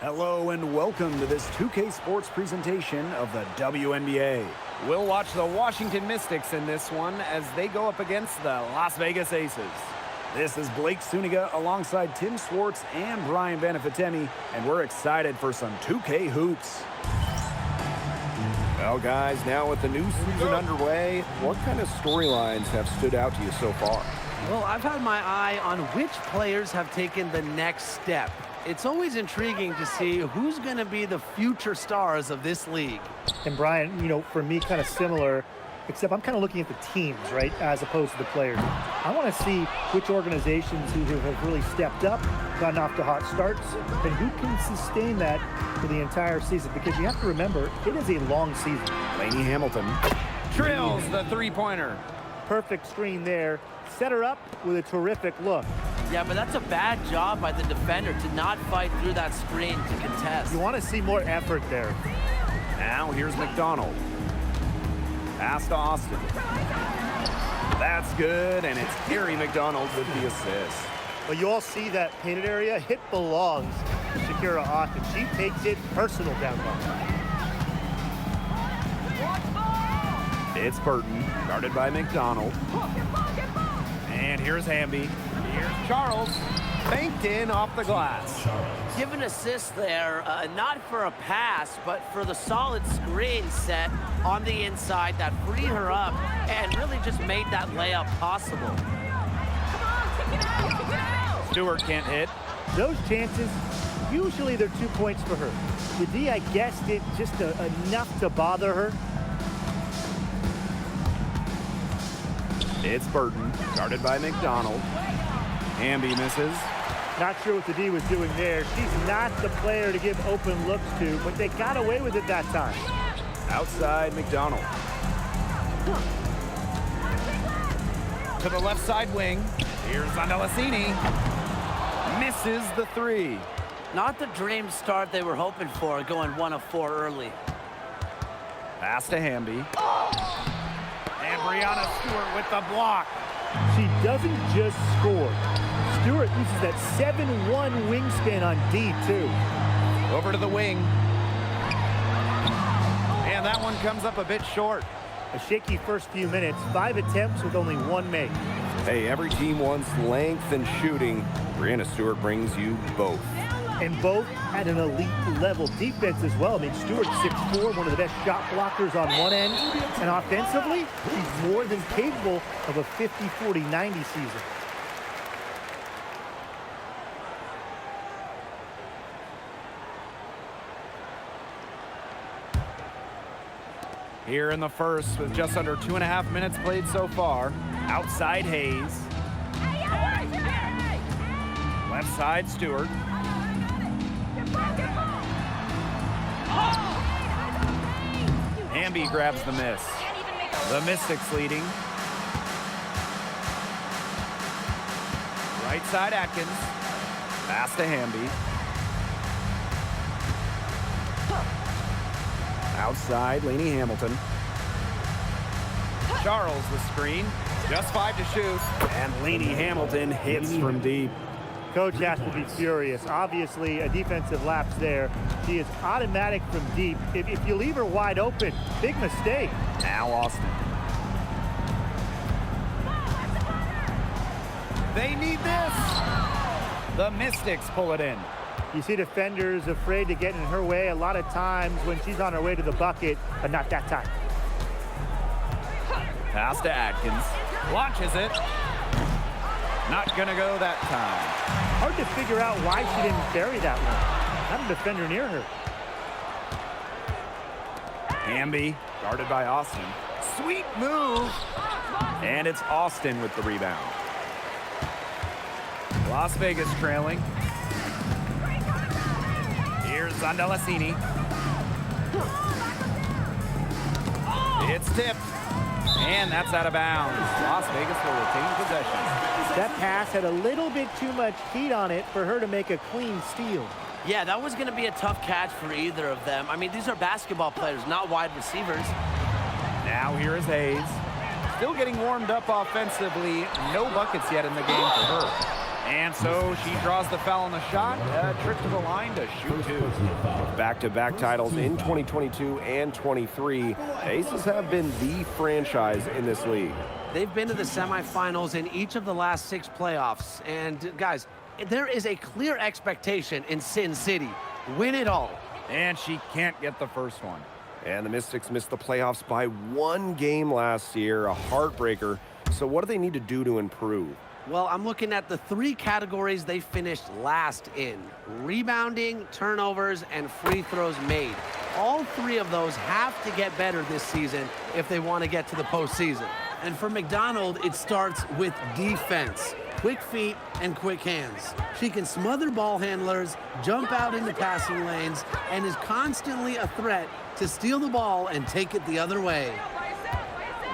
Hello and welcome to this 2K Sports presentation of the WNBA. We'll watch the Washington Mystics in this one as they go up against the Las Vegas Aces. This is Blake Suniga alongside Tim Swartz and Brian Benefitemi, and we're excited for some 2K hoops. Well, guys, now with the new season underway, what kind of storylines have stood out to you so far? Well, I've had my eye on which players have taken the next step. It's always intriguing to see who's going to be the future stars of this league. And Brian, for me, kind of similar, except I'm kind of looking at the teams, right, as opposed to the players. I want to see which organizations who have really stepped up, gotten off to hot starts, and who can sustain that for the entire season. Because you have to remember, it is a long season. Laney Hamilton Drills the three-pointer. Perfect screen there. Set her up with a terrific look. Yeah, but that's a bad job by the defender to not fight through that screen to contest. You want to see more effort there. Now here's McDonald. Pass to Austin. That's good, and it's Gary McDonald with the assist. Well, you all see that painted area? It belongs to Shakira Austin. She takes it personal down low. It's Burton, guarded by McDonald. And here's Hamby. Here's Charles, banked in off the glass. Give an assist there, not for a pass, but for the solid screen set on the inside that freed her up and really just made that layup possible. Stewart can't hit. Those chances, usually they're 2 points for her. The D, I guessed it just enough to bother her. It's Burton, guarded by McDonald. Hamby misses. Not sure what the D was doing there. She's not the player to give open looks to, but they got away with it that time. Outside McDonald. To the left side wing. Here's Andalasini. Misses the three. Not the dream start they were hoping for, going 1 of 4 early. Pass to Hamby. And Brianna Stewart with the block. She doesn't just score. Stewart uses that 7'1" wingspan on D, too. Over to the wing. And that one comes up a bit short. A shaky first few minutes, 5 attempts with only 1 make. Hey, every team wants length and shooting. Brianna Stewart brings you both. And both at an elite level. Defense as well. I mean, Stewart's 6'4", one of the best shot blockers on one end. And offensively, she's more than capable of a 50-40-90 season. Here in the first with just under 2.5 minutes played so far. Outside Hayes. Left side Stewart. Hamby grabs the miss. The Mystics leading. Right side Atkins. Pass to Hamby. Outside Laney Hamilton. Charles the screen. Just 5 to shoot. And Laney Hamilton hits from deep. Coach has to be furious. Obviously, a defensive lapse there. She is automatic from deep. If you leave her wide open, big mistake. Now Austin. They need this. The Mystics pull it in. You see defenders afraid to get in her way a lot of times when she's on her way to the bucket, but not that time. Pass to Atkins. Launches it. Not gonna go that time. Hard to figure out why she didn't bury that one. Not a defender near her. Hamby, guarded by Austin. Sweet move. And it's Austin with the rebound. Las Vegas trailing. Here's Andalasini. It's tipped. And that's out of bounds. Las Vegas will retain possession. That pass had a little bit too much heat on it for her to make a clean steal. Yeah, that was going to be a tough catch for either of them. I mean, these are basketball players, not wide receivers. Now here is Hayes. Still getting warmed up offensively. No buckets yet in the game for her. And so she draws the foul on the shot. A trip to the line to shoot two. Back-to-back titles in 2022 and 23. Aces have been the franchise in this league. They've been to the semifinals in each of the last 6 playoffs. And guys, there is a clear expectation in Sin City. Win it all. And she can't get the first one. And the Mystics missed the playoffs by 1 game last year, a heartbreaker. So what do they need to do to improve? Well, I'm looking at the 3 categories they finished last in: rebounding, turnovers, and free throws made. All 3 of those have to get better this season if they want to get to the postseason. And for McDonald, it starts with defense. Quick feet and quick hands. She can smother ball handlers, jump out into passing lanes, and is constantly a threat to steal the ball and take it the other way.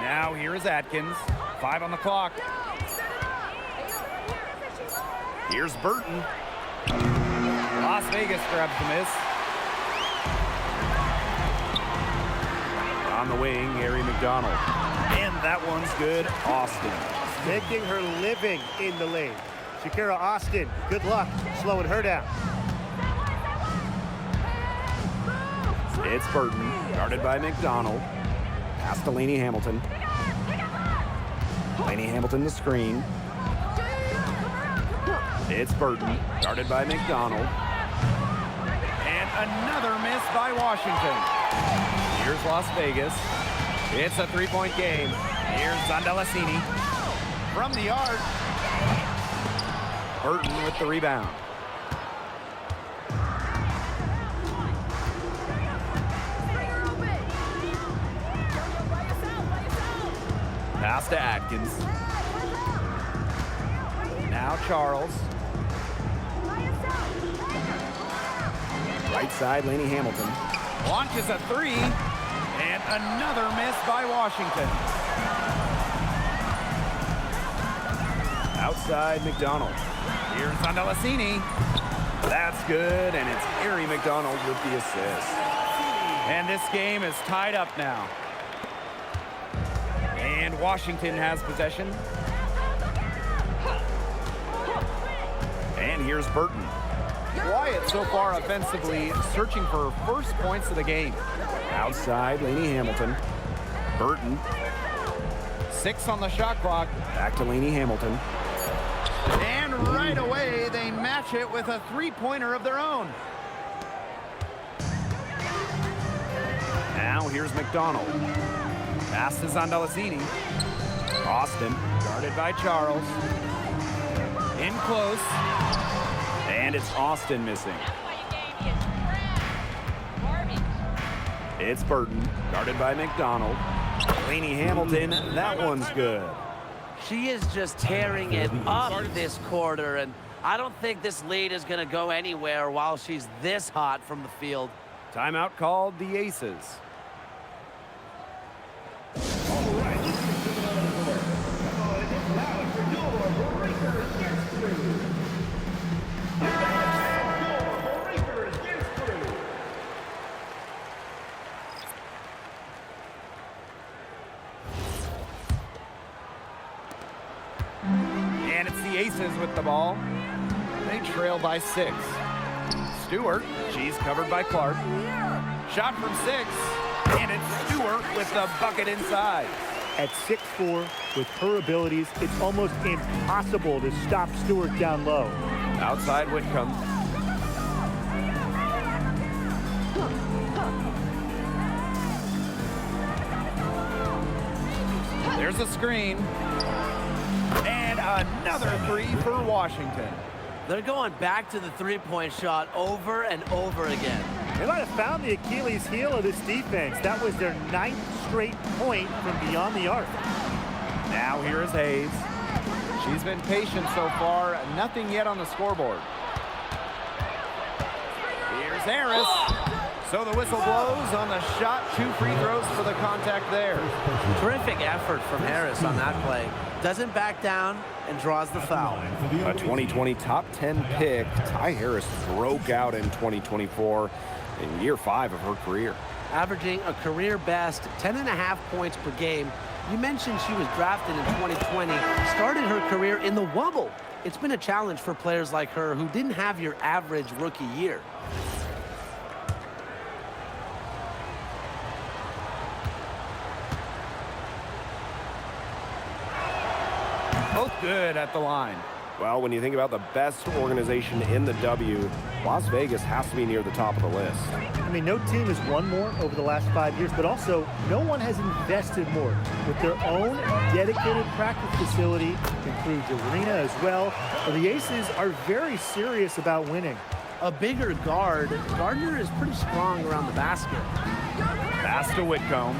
Now here is Atkins. 5 on the clock. Here's Burton. Las Vegas grabs the miss. On the wing, Harry McDonald. And that one's good. Austin. Making her living in the lane. Shakira Austin, good luck slowing her down. It's Burton, guarded by McDonald. Pass to Lainey Hamilton. Lainey Hamilton the screen. It's Burton, guarded by McDonald. And another miss by Washington. Here's Las Vegas. It's a 3-point game. Here's Zandalasini. From the arc. Burton with the rebound. Pass to Atkins. Now Charles. Right side, Lainey Hamilton. Launches a 3. And another miss by Washington. Outside, McDonald. Here's Zandalasini. That's good, and it's Harry McDonald with the assist. And this game is tied up now. And Washington has possession. And here's Burton. Quiet so far offensively, searching for first points of the game. Outside, Lainey Hamilton. Burton. 6 on the shot clock. Back to Lainey Hamilton. And right away, they match it with a 3-pointer of their own. Now here's McDonald. Pass to Zandalasini. Austin. Guarded by Charles. In close. And it's Austin missing. It's Burton, guarded by McDonald. Lainey Hamilton, that one's good. She is just tearing it up this quarter, and I don't think this lead is going to go anywhere while she's this hot from the field. Timeout called the Aces. And it's the Aces with the ball. They trail by 6. Stewart, she's covered by Clark. Shot from 6, and it's Stewart with the bucket inside. At 6'4", with her abilities, it's almost impossible to stop Stewart down low. Outside Whitcomb. There's a screen. And another 3 for Washington. They're going back to the three-point shot over and over again. They might have found the Achilles heel of this defense. That was their 9th straight point from beyond the arc. Now here is Hayes. She's been patient so far. Nothing yet on the scoreboard. Here's Harris. So the whistle blows on the shot. 2 free throws for the contact there. Terrific effort from Harris on that play. Doesn't back down and draws the foul. A 2020 top 10 pick, Ty Harris broke out in 2024 in year 5 of her career. Averaging a career best 10.5 points per game. You mentioned she was drafted in 2020, started her career in the Wubble. It's been a challenge for players like her who didn't have your average rookie year. Both good at the line. Well, when you think about the best organization in the W, Las Vegas has to be near the top of the list. I mean, no team has won more over the last 5 years, but also no one has invested more with their own dedicated practice facility, includes arena as well. The Aces are very serious about winning. A bigger guard, Gardner is pretty strong around the basket. Pass to Whitcomb.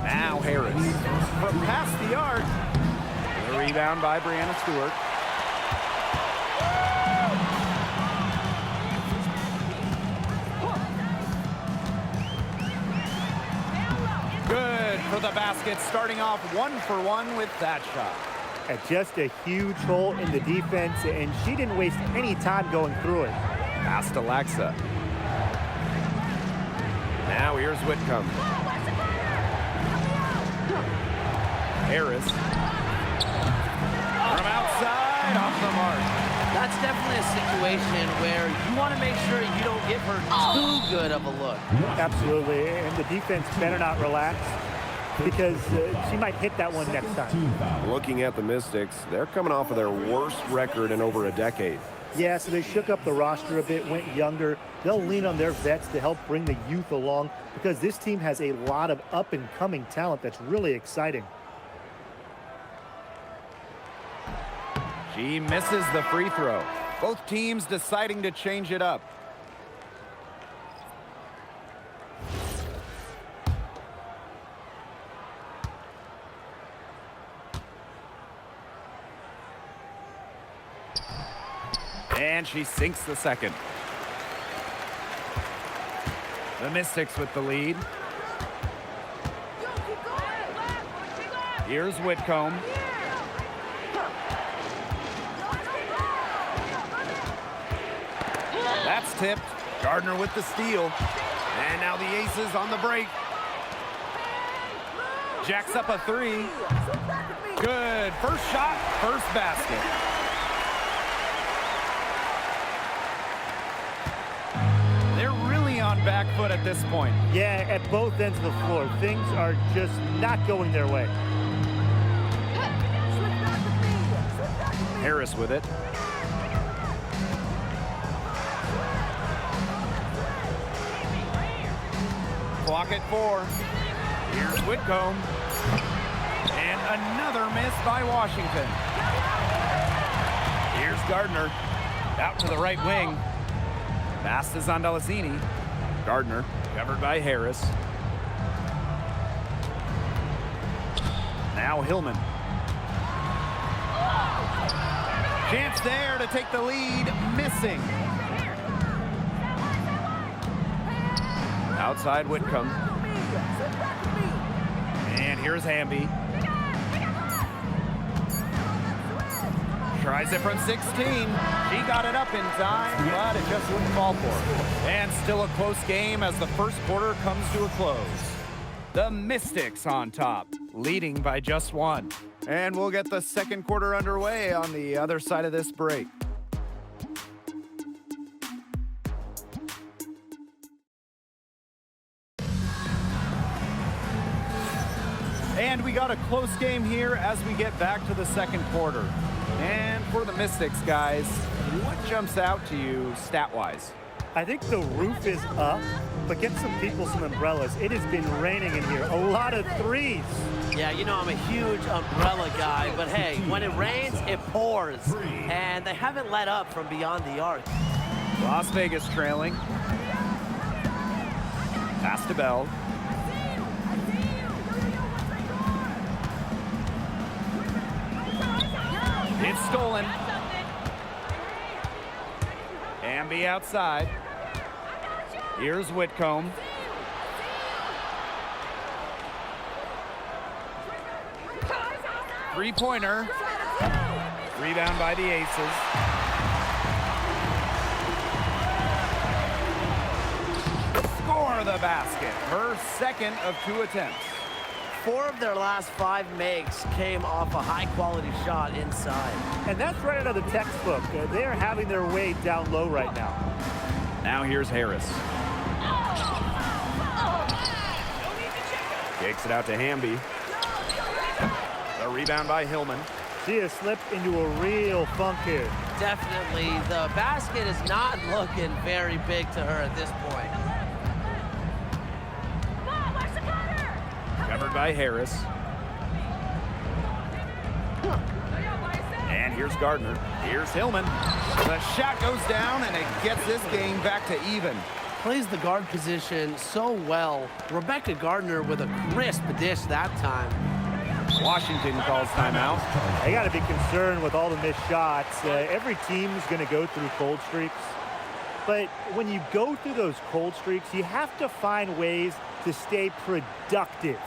Now Harris from past the arc. The rebound by Brianna Stewart. Good for the basket, starting off 1-for-1 with that shot. Just a huge hole in the defense, and she didn't waste any time going through it. Pass to Lexa. Now here's Whitcomb. Harris. From outside, off the mark. That's definitely a situation where you want to make sure you don't give her too good of a look. Absolutely, and the defense better not relax because she might hit that one next time. Looking at the Mystics, they're coming off of their worst record in over a decade. Yeah, so they shook up the roster a bit, went younger. They'll lean on their vets to help bring the youth along because this team has a lot of up-and-coming talent that's really exciting. She misses the free throw. Both teams deciding to change it up. And she sinks the second. The Mystics with the lead. Here's Whitcomb. That's tipped. Gardner with the steal. And now the Aces on the break. Jacks up a three. Good. First shot, first basket. They're really on back foot at this point. Yeah, at both ends of the floor. Things are just not going their way. Harris with it. Clock at 4. Here's Whitcomb. And another miss by Washington. Here's Gardner. Out to the right wing. Pass to Zondalazini. Gardner covered by Harris. Now Hillman. Chance there to take the lead. Missing. Outside Whitcomb. And here's Hamby. Tries it from 16. She got it up in time, but it just wouldn't fall for her. And still a close game as the first quarter comes to a close. The Mystics on top, leading by just 1. And we'll get the second quarter underway on the other side of this break. And we got a close game here as we get back to the second quarter. And for the Mystics, guys, what jumps out to you stat-wise? I think the roof is up, but get some people some umbrellas. It has been raining in here. A lot of threes. Yeah, you know I'm a huge umbrella guy, but hey, when it rains, it pours. And they haven't let up from beyond the arc. Las Vegas trailing. Pass to Bell. It's stolen. Hamby outside. Here's Whitcomb. Three-pointer. Rebound by the Aces. The score, for the basket. Her second of 2 attempts. 4 of their last 5 makes came off a high-quality shot inside. And that's right out of the textbook. They are having their way down low right now. Now here's Harris. Kicks it out to Hamby. The rebound by Hillman. She has slipped into a real funk here. Definitely, the basket is not looking very big to her at this point. Covered by Harris. And here's Gardner. Here's Hillman. The shot goes down, and it gets this game back to even. Plays the guard position so well. Rebecca Gardner with a crisp dish that time. Washington calls timeout. They got to be concerned with all the missed shots. Every team is going to go through cold streaks. But when you go through those cold streaks, you have to find ways to stay productive.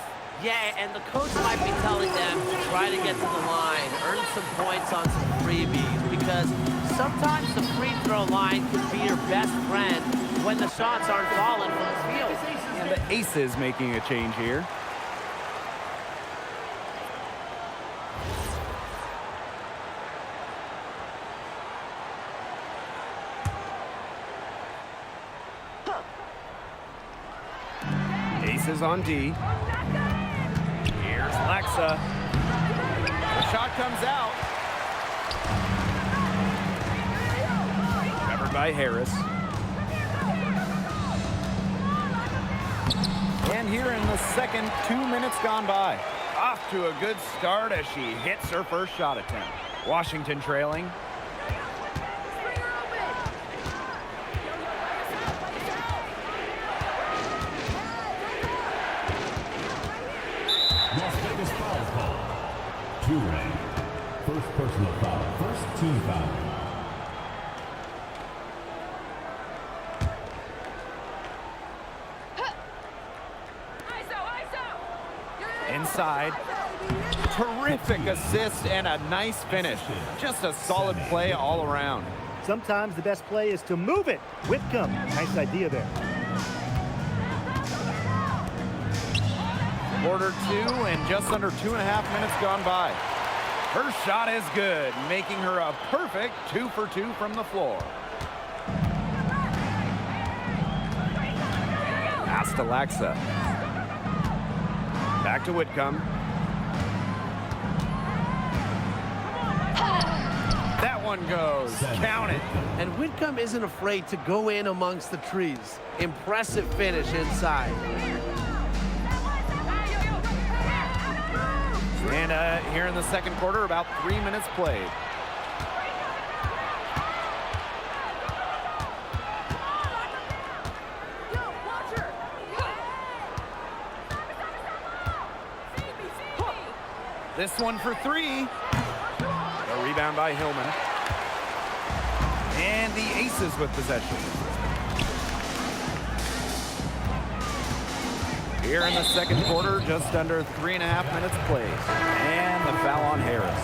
Yeah, and the coach might be telling them to try to get to the line, earn some points on some freebies, because sometimes the free throw line can be your best friend when the shots aren't falling from the field. And the Aces making a change here. Aces on D. Here's Lexa. The shot comes out. Covered by Harris. And here in the second, 2 minutes gone by. Off to a good start as she hits her first shot attempt. Washington trailing. First personal foul. First team foul. Inside. Terrific assist and a nice finish. Just a solid play all around. Sometimes the best play is to move it. Whitcomb, nice idea there. Quarter 2 and just under 2.5 minutes gone by. Her shot is good, making her a perfect 2 for 2 from the floor. Pass to Lexa. Back to Whitcomb. That one goes. Count it. And Whitcomb isn't afraid to go in amongst the trees. Impressive finish inside. And here in the second quarter, about 3 minutes played. This one for 3. A rebound by Hillman. And the Aces with possession. Here in the second quarter, just under 3.5 minutes played. And the foul on Harris.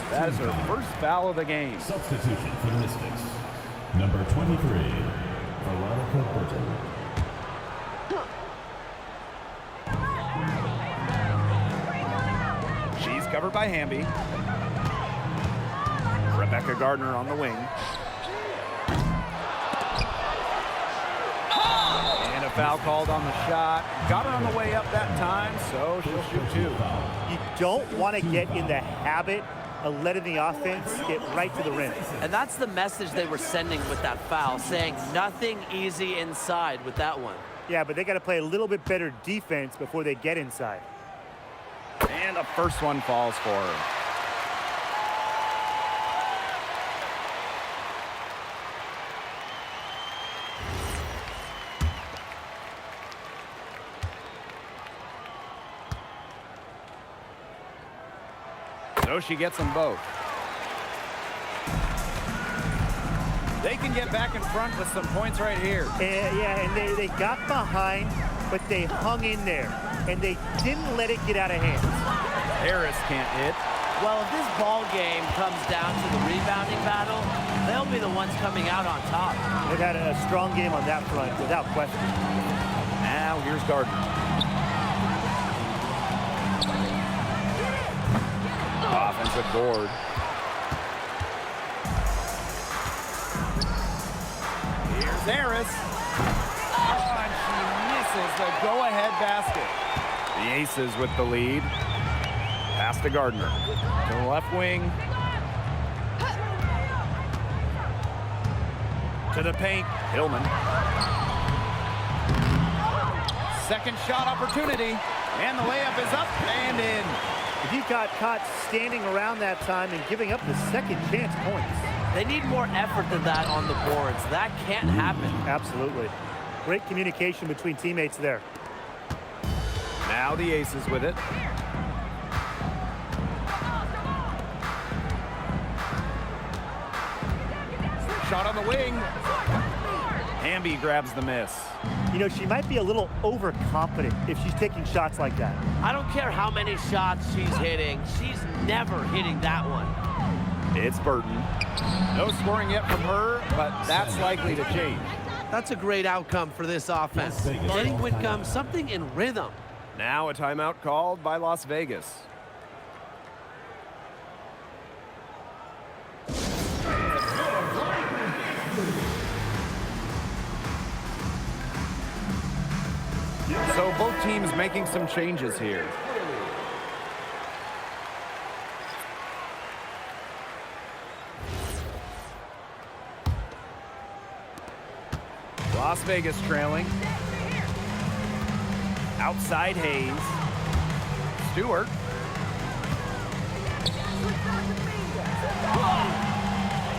That is her first foul of the game. Substitution for the Mystics. Number 23, Veronica Burton. She's covered by Hamby. Rebecca Gardner on the wing. And a foul called on the shot. Got her on the way up that time, so she'll shoot 2. You don't want to get in the habit of letting the offense get right to the rim. And that's the message they were sending with that foul, saying nothing easy inside with that one. Yeah, but they got to play a little bit better defense before they get inside. And the first one falls for her. So she gets them both. They can get back in front with some points right here. And they got behind, but they hung in there, and they didn't let it get out of hand. Harris can't hit. Well, if this ball game comes down to the rebounding battle, they'll be the ones coming out on top. They've had a strong game on that front, without question. here's Gardner. Offensive board. Here's Harris. Oh, and she misses the go-ahead basket. The Aces with the lead. Pass to Gardner. To the left wing. To the paint. Hillman. Second shot opportunity. And the layup is up and in. If he got caught standing around that time and giving up the second chance points. They need more effort than that on the boards. That can't happen. Absolutely. Great communication between teammates there. Now the Aces with it. Shot on the wing. Hamby grabs the miss. You know, she might be a little overconfident if she's taking shots like that. I don't care how many shots she's hitting. She's never hitting that one. It's Burton. No scoring yet from her, but that's likely to change. That's a great outcome for this offense. Getting Whitcomb something in rhythm. Now a timeout called by Las Vegas. So both teams making some changes here. Las Vegas trailing. Outside Hayes. Stewart.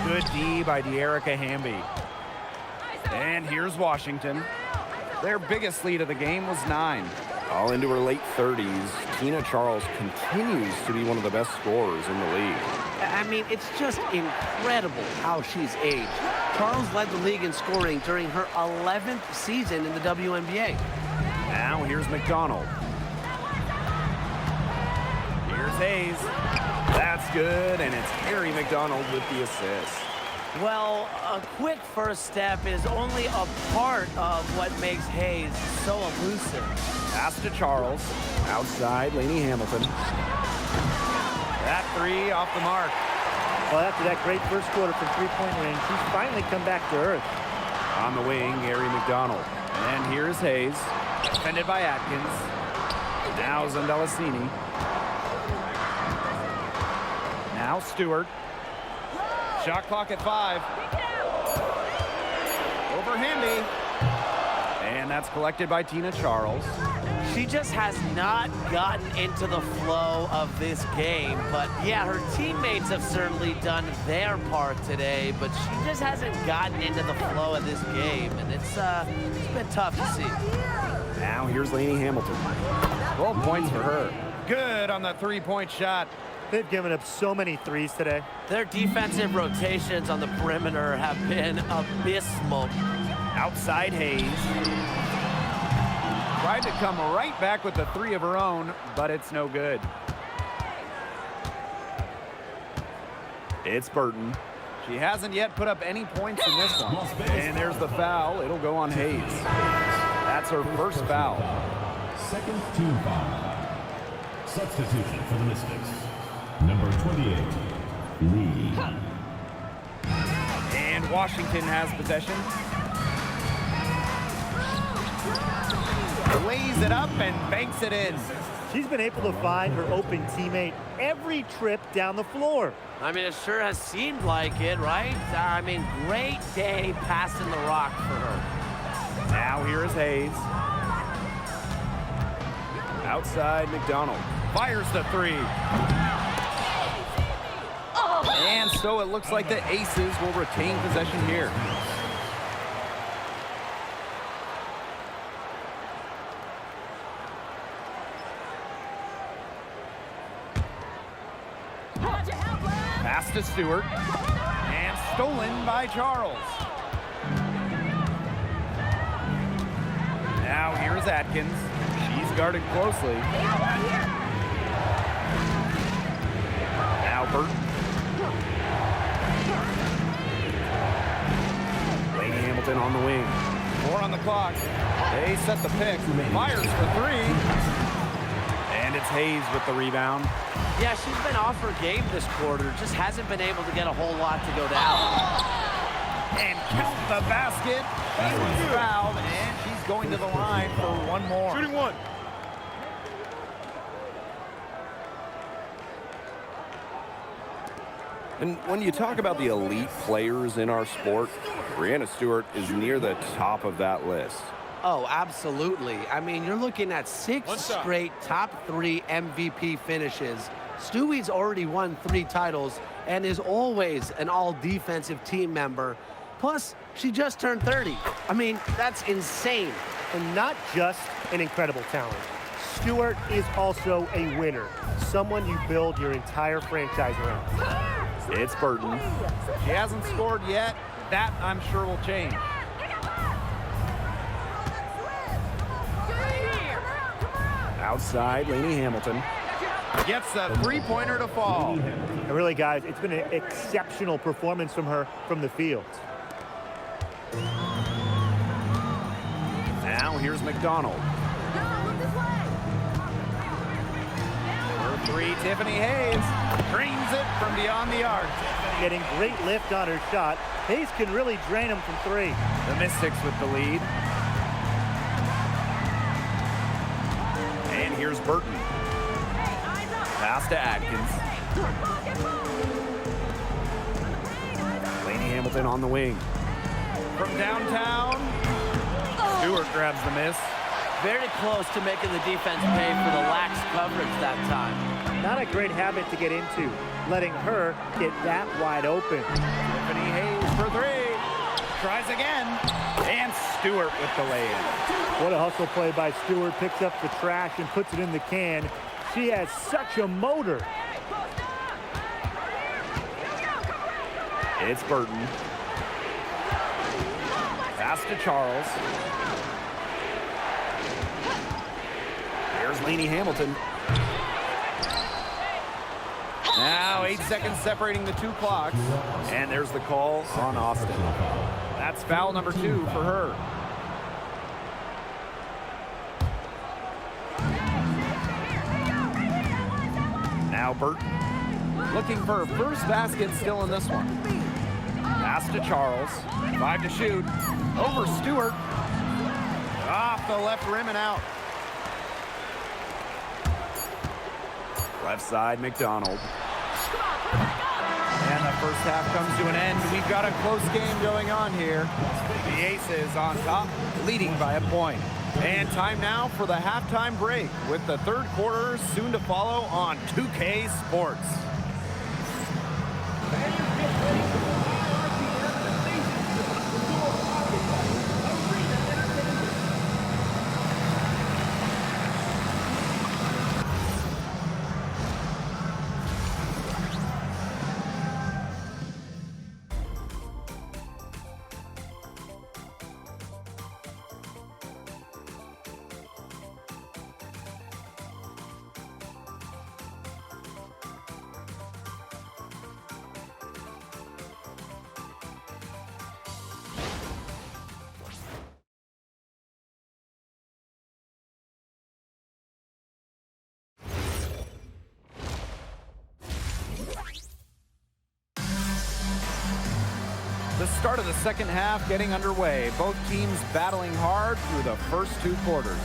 Good D by De'Erica Hamby. And here's Washington. Their biggest lead of the game was 9. All into her late 30s, Tina Charles continues to be one of the best scorers in the league. I mean, it's just incredible how she's aged. Charles led the league in scoring during her 11th season in the WNBA. Now here's McDonald. Here's Hayes. That's good, and it's Harry McDonald with the assist. Well, a quick first step is only a part of what makes Hayes so elusive. Pass to Charles. Outside, Lainey Hamilton. That three off the mark. Well, after that great first quarter from three-point range, she's finally come back to earth. On the wing, Gary McDonald. And here's Hayes. Defended by Atkins. Now Zondelasini. Now Stewart. Shot clock at 5. Over Hamby. And that's collected by Tina Charles. She just has not gotten into the flow of this game. But yeah, her teammates have certainly done their part today, but she just hasn't gotten into the flow of this game. And it's been tough to see. Now here's Lainey Hamilton. 12 points for her. Good on the three-point shot. They've given up so many threes today. Their defensive rotations on the perimeter have been abysmal. Outside Hayes. Tried to come right back with the three of her own, but it's no good. It's Burton. She hasn't yet put up any points in this one. And there's the foul. It'll go on Hayes. That's her first foul. Second team foul. Substitution for the Mystics. Number 28, Lee. And Washington has possession. Lays it up and banks it in. She's been able to find her open teammate every trip down the floor. I mean, it sure has seemed like it, right? I mean, great day passing the rock for her. Now here is Hayes. Outside McDonald. Fires the three. And so it looks like the Aces will retain possession here. Pass to Stewart. And stolen by Charles. Now here's Atkins. She's guarded closely. Now Burton. Lainey Hamilton on the wing. 4 on the clock. They set the pick. Fires for three. And it's Hayes with the rebound. Yeah, she's been off her game this quarter. Just hasn't been able to get a whole lot to go down. And count the basket. She was fouled, and she's going to the line for one more. Shooting one. And when you talk about the elite players in our sport, Breanna Stewart is near the top of that list. Oh, absolutely. I mean, you're looking at 6 straight top 3 MVP finishes. Stewie's already won 3 titles and is always an all-defensive team member. Plus, she just turned 30. I mean, that's insane. And not just an incredible talent. Stewart is also a winner, someone you build your entire franchise around. It's Burton. She hasn't scored yet. That, I'm sure, will change. Outside, Lainey Hamilton. Gets a three-pointer to fall. And really, guys, it's been an exceptional performance from her from the field. Now here's McDonald. For three, Tiffany Hayes drains it from beyond the arc. Getting great lift on her shot. Hayes can really drain them from 3. The Mystics with the lead. And here's Burton. Pass to Atkins. Lainey Hamilton on the wing. From downtown, Stewart grabs the miss. Very close to making the defense pay for the lax coverage that time. Not a great habit to get into, letting her get that wide open. Tiffany Hayes for 3. Tries again. And Stewart with the lay-in. What a hustle play by Stewart. Picks up the trash and puts it in the can. She has such a motor. It's Burton. Pass to Charles. Here's Lainey Hamilton. Now 8 seconds separating the 2 clocks. And there's the call on Austin. That's foul number 2 for her. Now Burton looking for her first basket still in this one. Pass to Charles. 5 to shoot. Over Stewart. Off the left rim and out. Left side, McDonald. And the first half comes to an end. We've got a close game going on here. The Aces on top, leading by a point. And time now for the halftime break, with the third quarter soon to follow on 2K Sports. The start of the second half getting underway. Both teams battling hard through the first 2 quarters.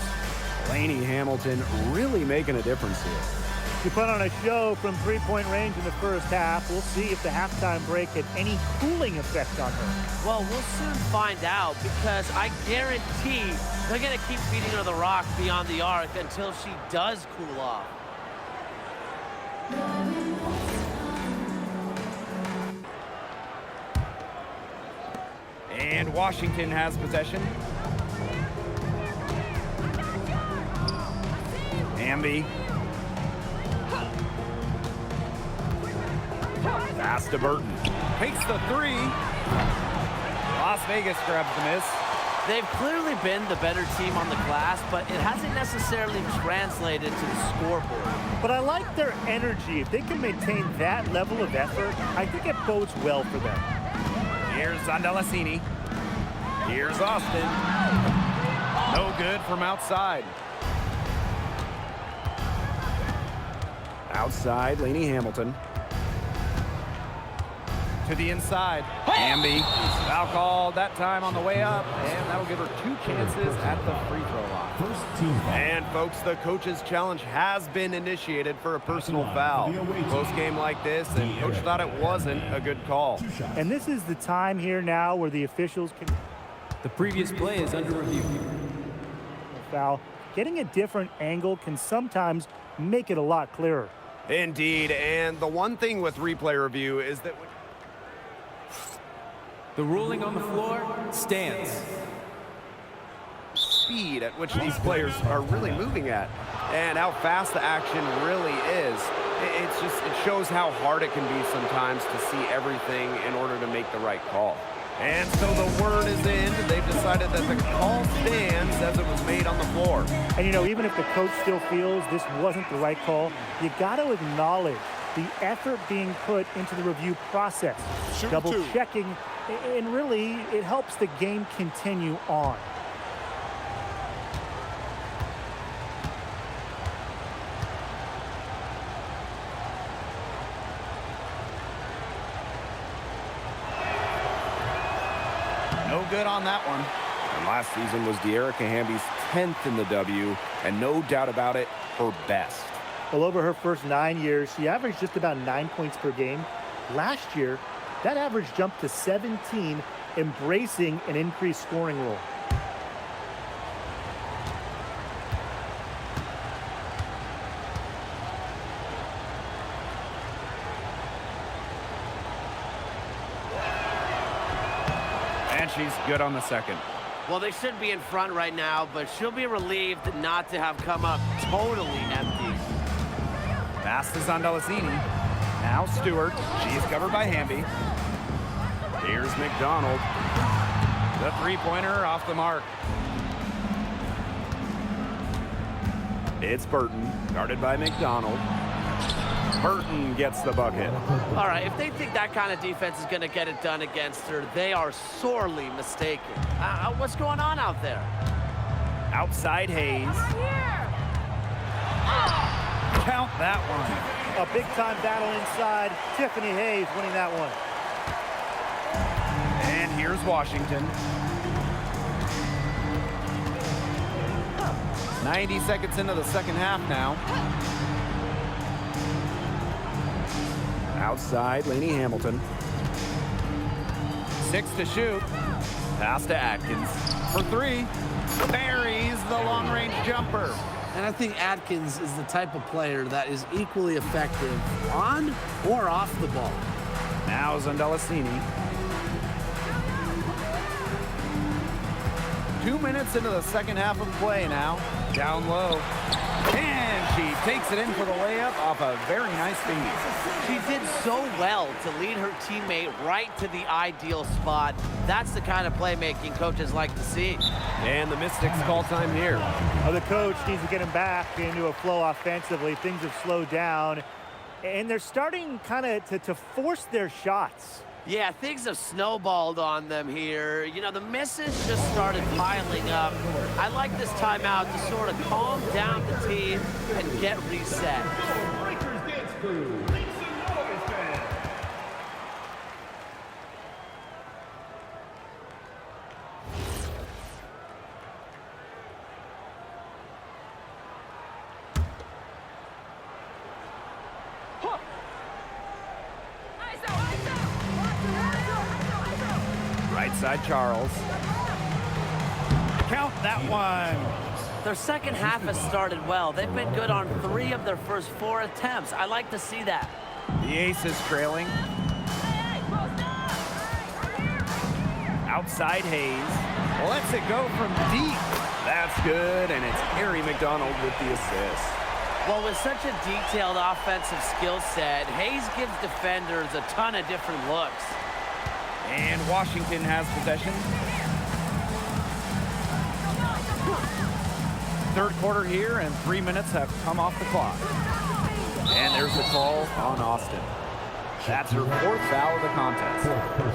Lainey Hamilton really making a difference here. She put on a show from 3-point range in the first half. We'll see if the halftime break had any cooling effect on her. Well, we'll soon find out, because I guarantee they're going to keep feeding her the rock beyond the arc until she does cool off. And Washington has possession. Amby. Pass to Burton. Takes the 3. Las Vegas grabs the miss. They've clearly been the better team on the glass, but it hasn't necessarily translated to the scoreboard. But I like their energy. If they can maintain that level of effort, I think it bodes well for them. Here's Zandalasini. Here's Austin. No good from outside. Outside, Lainey Hamilton. To the inside. Hamby. Foul called that time on the way up, and that'll give her 2 chances at the free throw line. First team foul. And folks, the coach's challenge has been initiated for a personal foul. Close game like this, and coach thought it wasn't a good call. And this is the time here now where the officials can The previous play is under review. foul. Getting a different angle can sometimes make it a lot clearer. Indeed, and the one thing with replay review is that The ruling on the floor stands. speed at which these players are really moving at and how fast the action really is. It shows how hard it can be sometimes to see everything in order to make the right call. And so the word is in. They've decided that the call stands as it was made on the floor. And you know, even if the coach still feels this wasn't the right call, you got to acknowledge the effort being put into the review process. Double checking, and really it helps the game continue on. No good on that one. And last season was De'Erica Hamby's 10th in the W, and no doubt about it, her best. Well, over her first 9 years, she averaged just about 9 points per game. Last year, that average jumped to 17, embracing an increased scoring role. And she's good on the second. Well, they should be in front right now, but she'll be relieved not to have come up totally empty. Pass is on Delasini. Now Stewart. She's covered by Hamby. Here's McDonald. The three-pointer off the mark. It's Burton, guarded by McDonald. Burton gets the bucket. All right, if they think that kind of defense is going to get it done against her, they are sorely mistaken. What's going on out there? Outside Hayes. Count that one. A big-time battle inside. Tiffany Hayes winning that one. And here's Washington. 90 seconds into the second half now. Outside, Lainey Hamilton. 6 to shoot. Pass to Atkins. For 3. Buries the long-range jumper. And I think Atkins is the type of player that is equally effective on or off the ball. Now Zondelasini. 2 minutes into the second half of play now. Down low. And she takes it in for the layup off a very nice feed. She did so well to lead her teammate right to the ideal spot. That's the kind of playmaking coaches like to see. And the Mystics call time here. Well, the coach needs to get him back into a flow offensively. Things have slowed down, and they're starting kind of to force their shots. Yeah, things have snowballed on them here. You know, the misses just started piling up. I like this timeout to sort of calm down the team and get reset. Right side Charles. Count that one. Their second half has started well. They've been good on 3 of their first 4 attempts. I like to see that. The Aces trailing. Outside Hayes. Lets it go from deep. That's good, and it's Harry McDonald with the assist. Well, with such a detailed offensive skill set, Hayes gives defenders a ton of different looks. And Washington has possession. Third quarter here, and 3 minutes have come off the clock. And there's the call on Austin. That's her 4th foul of the contest.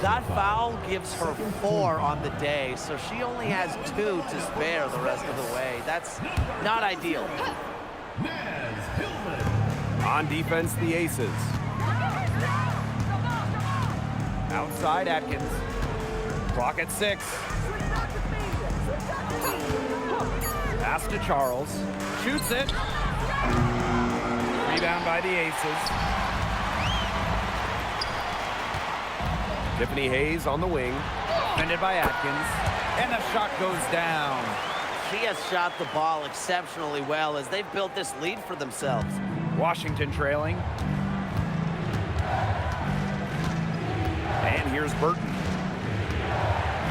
That foul gives her 4 on the day, so she only has 2 to spare the rest of the way. That's not ideal. On defense, the Aces. Outside Atkins. Clock at 6. Pass to Charles. Shoots it. Rebound by the Aces. Tiffany Hayes on the wing. Defended by Atkins. And the shot goes down. She has shot the ball exceptionally well as they've built this lead for themselves. Washington trailing. And here's Burton.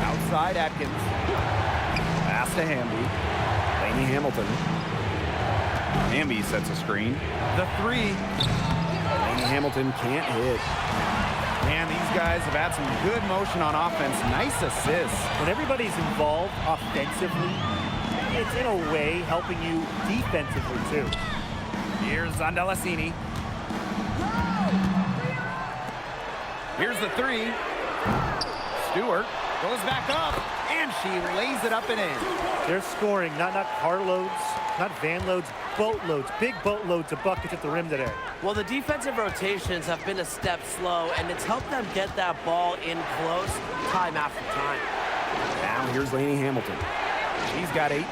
Outside Atkins. Pass to Hamby. Lainey Hamilton. Hamby sets a screen. The 3. Lainey Hamilton can't hit. And these guys have had some good motion on offense. Nice assists. When everybody's involved offensively, it's in a way helping you defensively too. Here's Zondalasini. Here's the 3. Stewart goes back up, and she lays it up and in. They're scoring not carloads, not van loads, boatloads, big boatloads of buckets at the rim today. Well, the defensive rotations have been a step slow, and it's helped them get that ball in close time after time. Now here's Lainey Hamilton. She's got 18.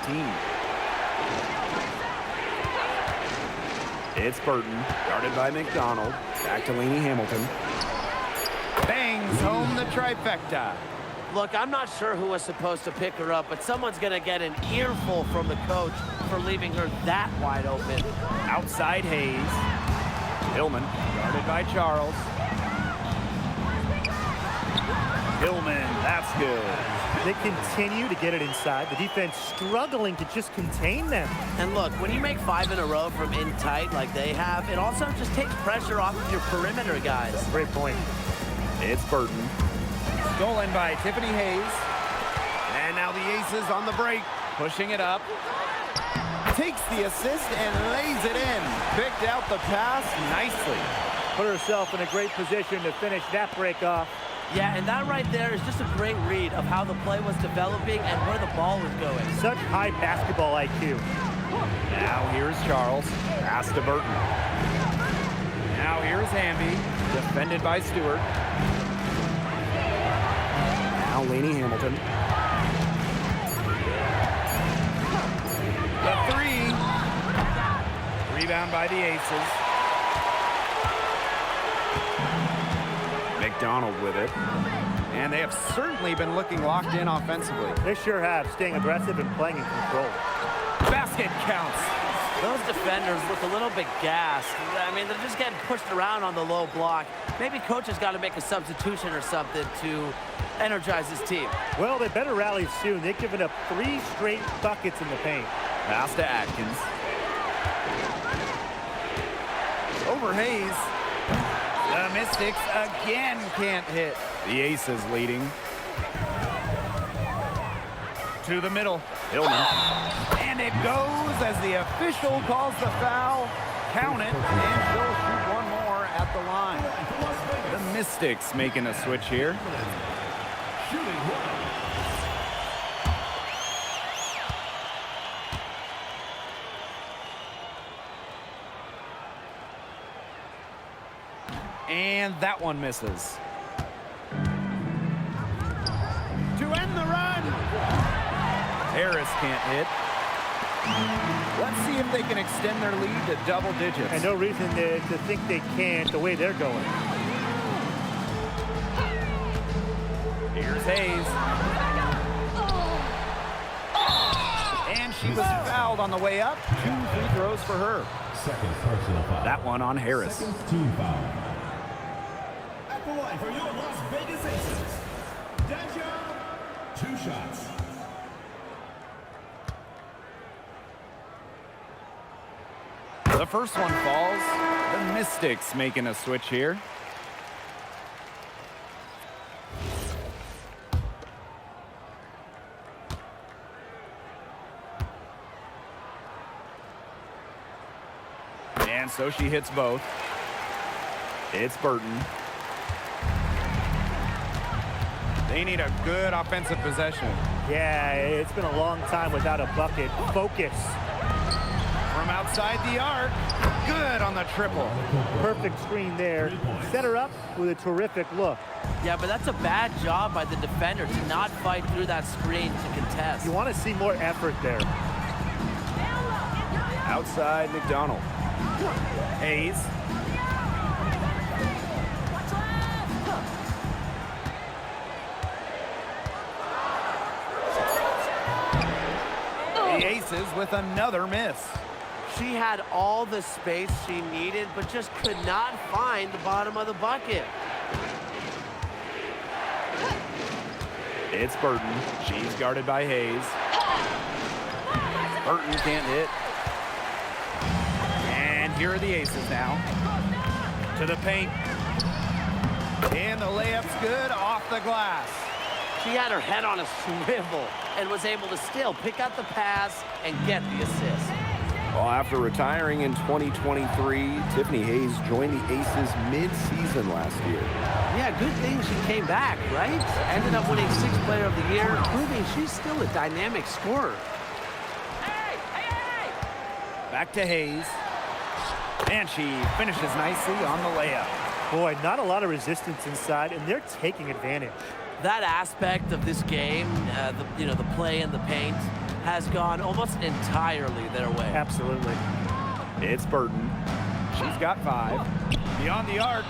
It's Burton, guarded by McDonald. Back to Lainey Hamilton. Bangs home the trifecta. Look, I'm not sure who was supposed to pick her up, but someone's going to get an earful from the coach for leaving her that wide open. Outside Hayes. Hillman, guarded by Charles. Hillman, that's good. They continue to get it inside. The defense struggling to just contain them. And look, when you make 5 in a row from in tight like they have, it also just takes pressure off of your perimeter guys. Great point. It's Burton. Stolen by Tiffany Hayes. And now the Aces on the break, pushing it up. Takes the assist and lays it in. Picked out the pass nicely. Put herself in a great position to finish that break off. Yeah, and that right there is just a great read of how the play was developing and where the ball was going. Such high basketball IQ. Now here's Charles. Pass to Burton. Now here's Hamby. Defended by Stewart. Now Lainey Hamilton. The 3. Rebound by the Aces. McDonald with it. And they have certainly been looking locked in offensively. They sure have, staying aggressive and playing in control. Basket counts. Those defenders look a little bit gassed. I mean, they're just getting pushed around on the low block. Maybe coach has got to make a substitution or something to energize his team. Well, they better rally soon. They've given up 3 straight buckets in the paint. Pass to Atkins. Over Hayes. The Mystics again can't hit. The Aces leading. To the middle. Hillman. And it goes as the official calls the foul. Count it, and she'll shoot one more at the line. The Mystics making a switch here. And that one misses. To end the run. Harris can't hit. Let's see if they can extend their lead to double digits. And no reason to think they can't the way they're going. Here's Hayes. And she was fouled on the way up. 2 free throws for her. Second personal foul. That one on Harris. Second team foul. At the line for your Las Vegas Aces. That job, 2 shots. The first one falls. The Mystics making a switch here. And so she hits both. It's Burton. They need a good offensive possession. Yeah, it's been a long time without a bucket. Focus. From outside the arc, good on the triple. Perfect screen there. Set her up with a terrific look. Yeah, but that's a bad job by the defender to not fight through that screen to contest. You want to see more effort there. Outside McDonald. Hayes. The Aces with another miss. She had all the space she needed, but just could not find the bottom of the bucket. It's Burton. She's guarded by Hayes. Burton can't hit. And here are the Aces now. To the paint. And the layup's good off the glass. She had her head on a swivel and was able to still pick up the pass and get the assist. Well, after retiring in 2023, Tiffany Hayes joined the Aces mid-season last year. Yeah, good thing she came back, right? Ended up winning 6th Player of the Year, proving she's still a dynamic scorer. Back to Hayes. And she finishes nicely on the layup. Boy, not a lot of resistance inside, and they're taking advantage. That aspect of this game, the play in the paint, has gone almost entirely their way. Absolutely. It's Burton. She's got 5. Beyond the arc.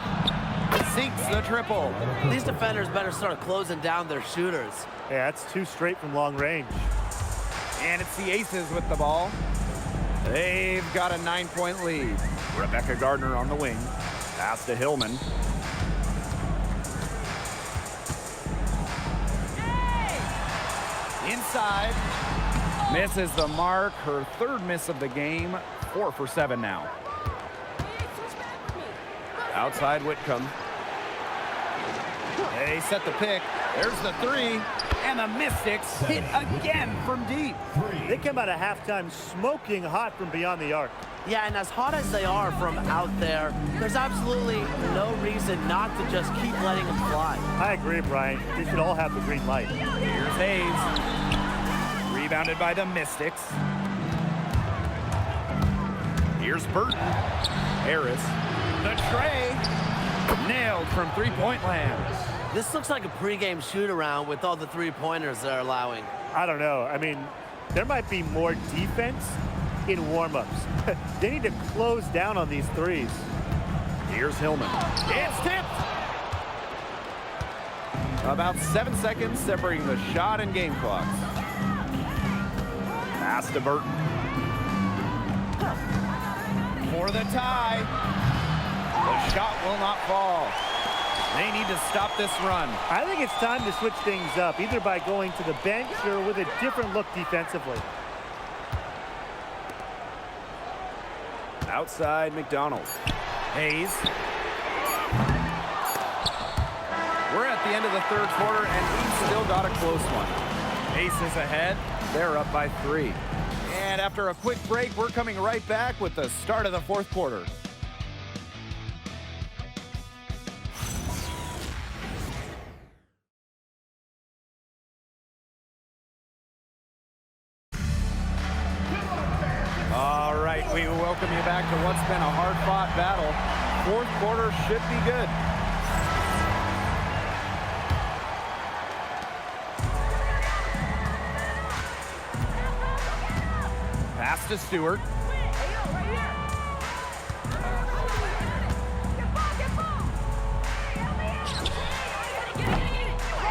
Sinks the triple. These defenders better start closing down their shooters. Yeah, that's 2 straight from long range. And it's the Aces with the ball. They've got a 9-point lead. Rebecca Gardner on the wing. Pass to Hillman. Inside. Misses the mark. Her 3rd miss of the game. 4 for 7 now. Outside Whitcomb. They set the pick. There's the 3. And the Mystics hit again from deep. They come out of halftime smoking hot from beyond the arc. Yeah, and as hot as they are from out there, there's absolutely no reason not to just keep letting them fly. I agree, Brian. They should all have the green light. Here's Hayes. Rebounded by the Mystics. Here's Burton. Harris. The tray. Nailed from 3-point land. This looks like a pregame shoot-around with all the 3-pointers they're allowing. I don't know. I mean, there might be more defense in warm-ups. They need to close down on these 3s. Here's Hillman. It's tipped. About 7 seconds separating the shot and game clocks. Pass to Burton. For the tie. The shot will not fall. They need to stop this run. I think it's time to switch things up, either by going to the bench or with a different look defensively. Outside McDonald. Hayes. We're at the end of the 3rd quarter, and we've still got a close one. Aces ahead. They're up by 3. And after a quick break, we're coming right back with the start of the 4th quarter. All right, we welcome you back to what's been a hard-fought battle. 4th quarter should be good. Pass to Stewart.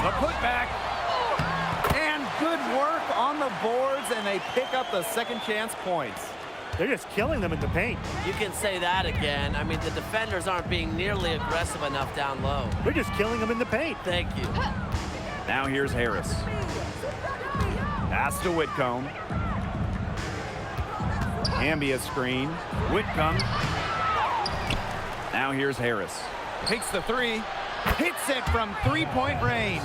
The putback. And good work on the boards, and they pick up the second chance points. They're just killing them in the paint. You can say that again. I mean, the defenders aren't being nearly aggressive enough down low. They're just killing them in the paint. Thank you. Now here's Harris. Pass to Whitcomb. Ambia screen. Whitcomb. Now here's Harris. Takes the 3. Hits it from 3-point range.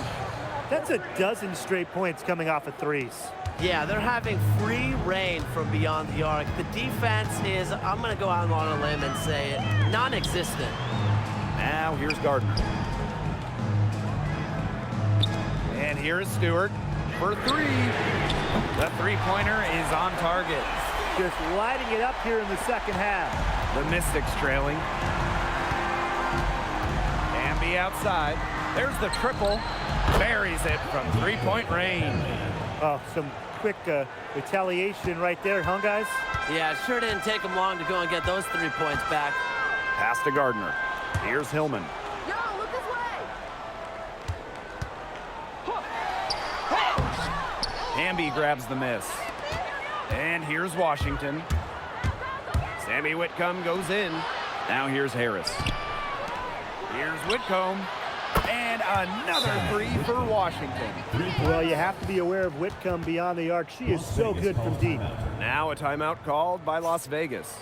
That's a dozen straight points coming off of 3s. Yeah, they're having free reign from beyond the arc. The defense is, I'm going to go out on a limb and say it, non-existent. Now here's Gardner. And here is Stewart for three. The three-pointer is on target. Just lighting it up here in the second half. The Mystics trailing. Hamby outside. There's the triple. Buries it from three-point range. Oh, some quick retaliation right there, huh, guys? Yeah, it sure didn't take them long to go and get those 3 points back. Pass to Gardner. Here's Hillman. Yo, look this way. Hamby grabs the miss. And here's Washington. Sammy Whitcomb goes in. Now here's Harris. Here's Whitcomb. And another three for Washington. Well, you have to be aware of Whitcomb beyond the arc. She is so good from deep. Now a timeout called by Las Vegas.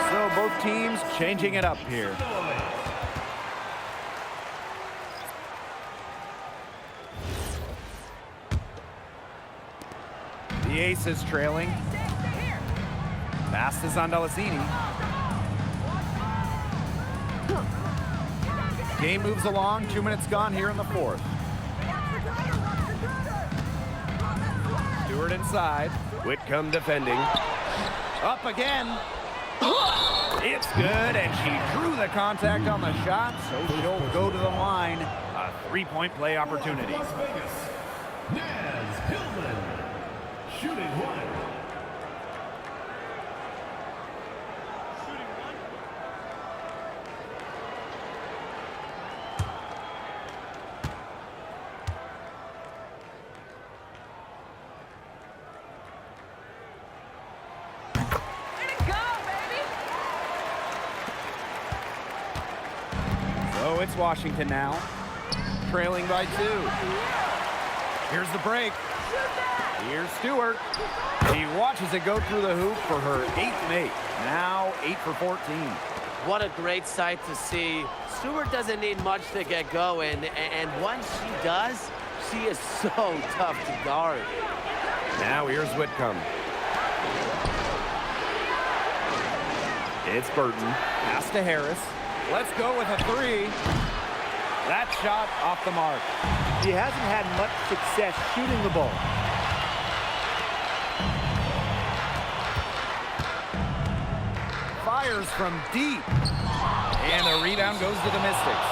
So both teams changing it up here. The Aces trailing. Pass is on Delasini. Game moves along. 2 minutes gone here in the fourth. Stewart inside. Whitcomb defending. Up again. It's good, and she drew the contact on the shot, so she'll go to the line. A three-point play opportunity. Las Vegas, Naz Hillman. Shooting one. So it's Washington now, trailing by 2. Here's the break. Here's Stewart. She watches it go through the hoop for her 8th make. Now 8 for 14. What a great sight to see. Stewart doesn't need much to get going, and once she does, she is so tough to guard. Now here's Whitcomb. It's Burton. Pass to Harris. Let's go with a three. That shot off the mark. She hasn't had much success shooting the ball. Fires from deep. And the rebound goes to the Mystics.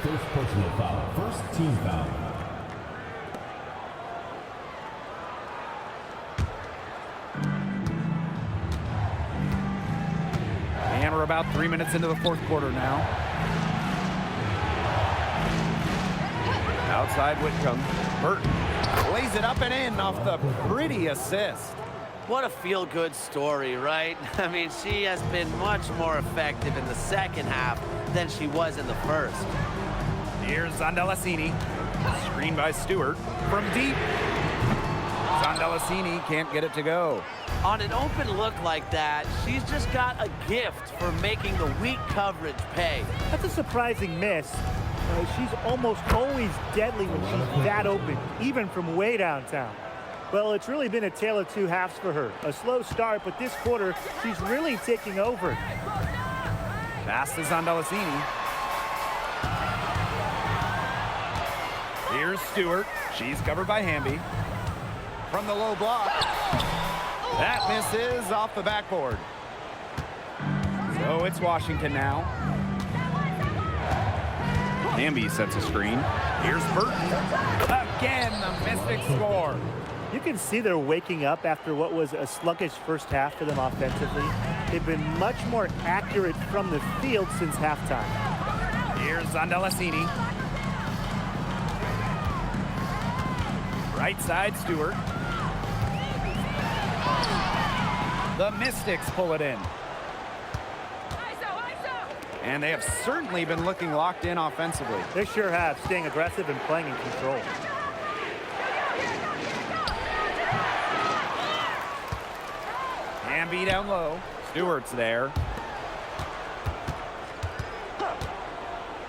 First personal foul. First team foul. And we're about 3 minutes into the fourth quarter now. Outside Whitcomb. Burton lays it up and in off the pretty assist. What a feel-good story, right? I mean, she has been much more effective in the second half than she was in the first. Here's Zondelasini. Screen by Stewart from deep. Zondelasini can't get it to go. On an open look like that, she's just got a gift for making the weak coverage pay. That's a surprising miss. She's almost always deadly when she's that open, even from way downtown. Well, it's really been a tale of two halves for her. A slow start, but this quarter, she's really taking over. Pass to Zondelasini. Here's Stewart. She's covered by Hamby. From the low block. That misses off the backboard. So it's Washington now. Hamby sets a screen. Here's Burton. Again, the Mystics score. You can see they're waking up after what was a sluggish first half for them offensively. They've been much more accurate from the field since halftime. Here's Zondelasini. Right side, Stewart. The Mystics pull it in. And they have certainly been looking locked in offensively. They sure have, staying aggressive and playing in control. Hamby down low. Stewart's there.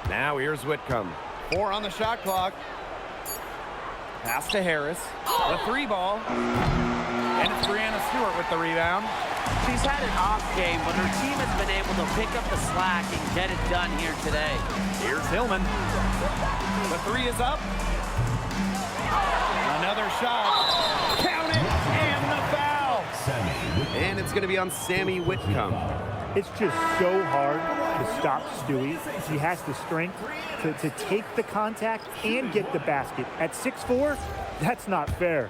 Now here's Whitcomb. 4 on the shot clock. Pass to Harris. The three ball. And it's Brianna Stewart with the rebound. She's had an off game, but her team has been able to pick up the slack and get it done here today. Here's Hillman. The three is up. Another shot. Count it, and the foul. And it's going to be on Sammy Whitcomb. It's just so hard to stop Stewie. He has the strength to take the contact and get the basket. At 6'4", that's not fair.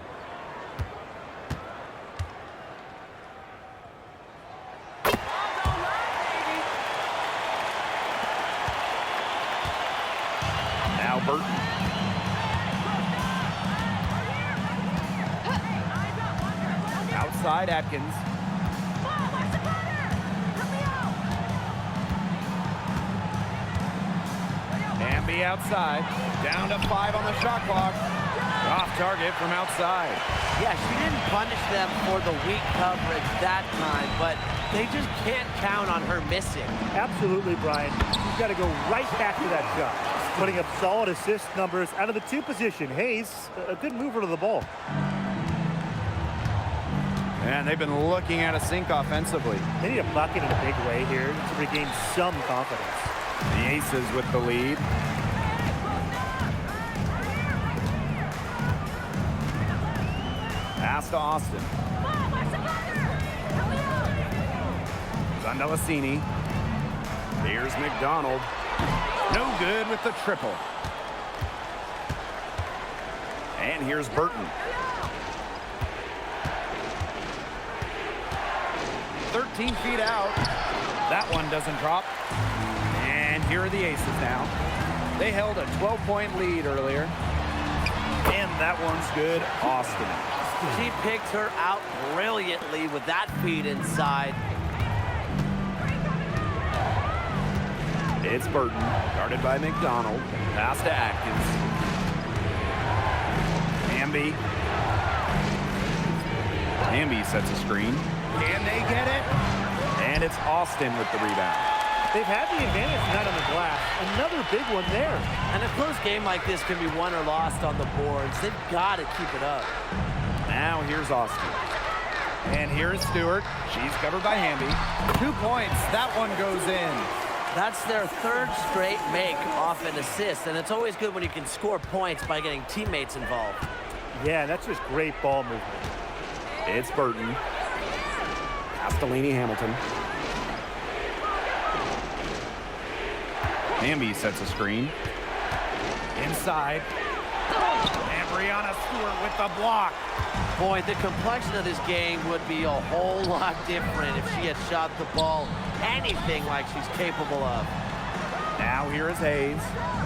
Now Burton. Outside Atkins. Amby outside. Down to 5 on the shot clock. Off target from outside. Yeah, she didn't punish them for the weak coverage that time, but they just can't count on her missing. Absolutely, Brian. She's got to go right back to that shot. Putting up solid assist numbers out of the 2 position. Hayes, a good mover to the ball. And they've been looking at a sink offensively. They need a bucket in a big way here to regain some confidence. The Aces with the lead. Pass to Austin. Zandalasini. Here's McDonald. No good with the triple. And here's Burton. 13 feet out. That one doesn't drop. And here are the Aces now. They held a 12-point lead earlier. And that one's good. Austin. She picked her out brilliantly with that feed inside. It's Burton, guarded by McDonald. Pass to Atkins. Amby sets a screen. Can they get it? And it's Austin with the rebound. They've had the advantage tonight on the glass. Another big one there. And a close game like this can be won or lost on the boards. They've got to keep it up. Now here's Austin. And here's Stewart. She's covered by Hamby. 2 points. That one goes in. That's their 3rd straight make off an assist, and it's always good when you can score points by getting teammates involved. Yeah, that's just great ball movement. It's Burton. Castellini Hamilton. Hamby sets a screen. Inside. And Brianna Stewart with the block. Boy, the complexion of this game would be a whole lot different if she had shot the ball anything like she's capable of. Now here is Hayes.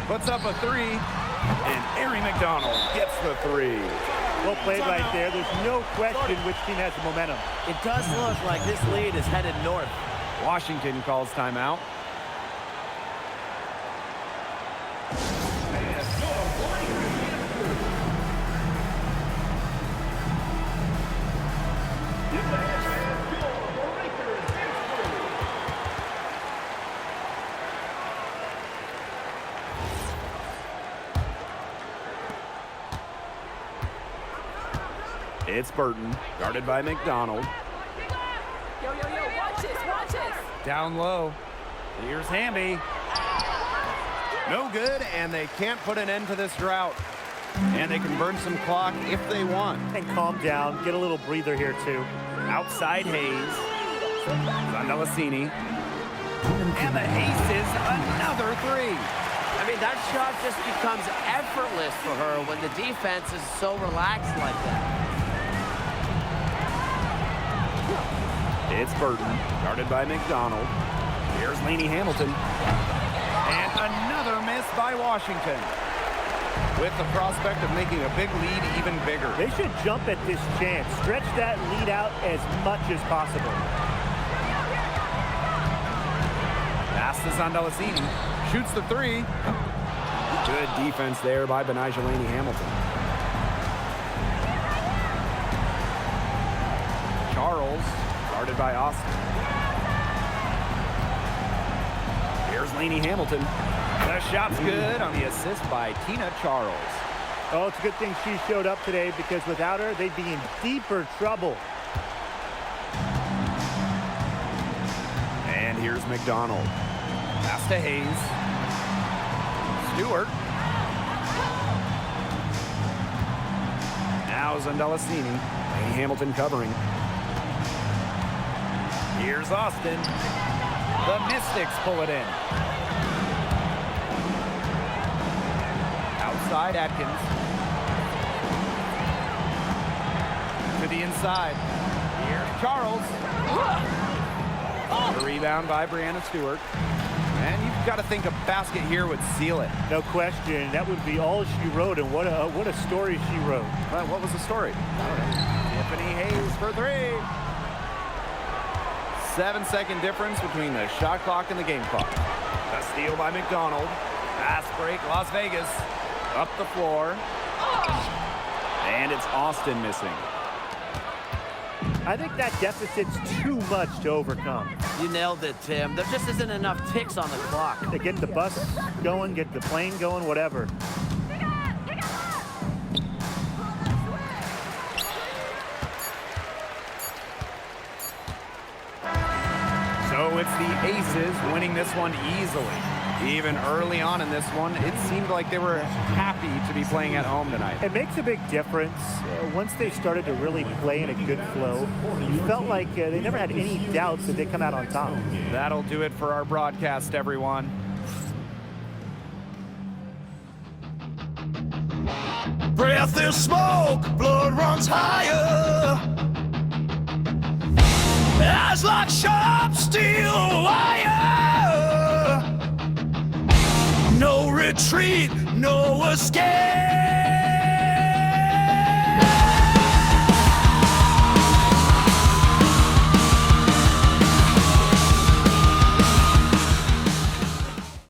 Puts up a 3. And Ari McDonald gets the 3. Well played right there. There's no question which team has the momentum. It does look like this lead is headed north. Washington calls timeout. It's Burton, guarded by McDonald. Yo, watch this. Down low. Here's Hamby. No good, and they can't put an end to this drought. And they can burn some clock if they want. And calm down. Get a little breather here, too. Outside Hayes. Zandalasini. And the Aces, another 3. I mean, that shot just becomes effortless for her when the defense is so relaxed like that. It's Burton, guarded by McDonald. Here's Lainey Hamilton. And another miss by Washington. With the prospect of making a big lead even bigger. They should jump at this chance. Stretch that lead out as much as possible. Pass to Zandalasini. Shoots the 3. Good defense there by Benijah Lainey Hamilton. Charles, guarded by Austin. Here's Lainey Hamilton. The shot's good on the assist by Tina Charles. Oh, it's a good thing she showed up today because without her, they'd be in deeper trouble. And here's McDonald. Pass to Hayes. Stewart. Now Zundalasini. Hamilton covering. Here's Austin. The Mystics pull it in. Outside Atkins. To the inside. Here's Charles. The rebound by Brianna Stewart. And you've got to think a basket here would seal it. No question. That would be all she wrote, and what a story she wrote. Well, what was the story? Tiffany Hayes for 3. 7-second difference between the shot clock and the game clock. A steal by McDonald. Fast break, Las Vegas. Up the floor. And it's Austin missing. I think that deficit's too much to overcome. You nailed it, Tim. There just isn't enough ticks on the clock. They get the bus going, get the plane going, whatever. So it's the Aces winning this one easily. Even early on in this one, it seemed like they were happy to be playing at home tonight. It makes a big difference. Once they started to really play in a good flow, you felt like they never had any doubts that they'd come out on top. That'll do it for our broadcast, everyone. Breath is smoke, blood runs higher. Eyes like sharp steel wire. No retreat, no escape.